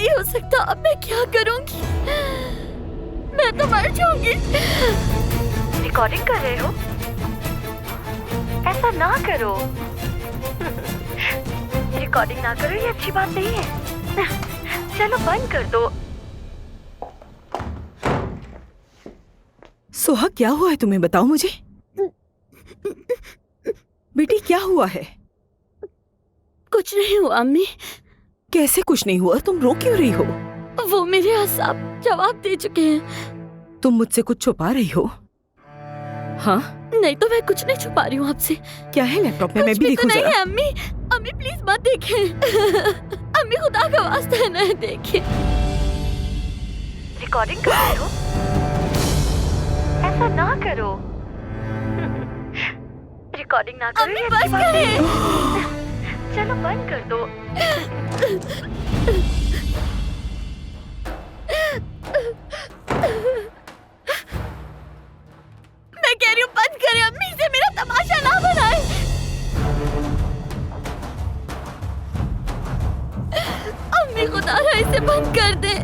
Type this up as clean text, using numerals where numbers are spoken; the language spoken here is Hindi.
नहीं हो सकता। अब मैं क्या करूंगी? मैं तो मर जाऊंगी। रिकॉर्डिंग कर रहे हो? ऐसा ना करो। रिकॉर्डिंग ना करो, ये अच्छी बात नहीं है। चलो बंद कर दो। सोहा, क्या हुआ है तुम्हें? बताओ मुझे। बेटी, क्या हुआ है? कुछ नहीं हुआ अम्मी। कैसे कुछ नहीं हुआ? तुम रो क्यों रही हो? वो मेरे असाब जवाब दे चुके हैं। तुम मुझसे कुछ छुपा रही हो? हाँ? नहीं तो मैं कुछ नहीं छुपा रही हूँ आपसे। क्या है लैपटॉप में? मैं भी कुछ देखूं तो नहीं जरा। है अम्मी। अम्मी प्लीज मत देखें। अम्मी खुदा का वास्ता है ना देखें। रिकॉर्डिंग कर रहे हो? ऐसा ना करो। रिकॉर्डिंग ना करो, अम्मी ये बस अच्छी बात नहीं करें। है। चलो बंद कर दो। मैं कह रही हूँ बंद करें अम्मी, से मेरा तमाशा ना बनाए। अम्मी खुदा इसे बंद कर दे।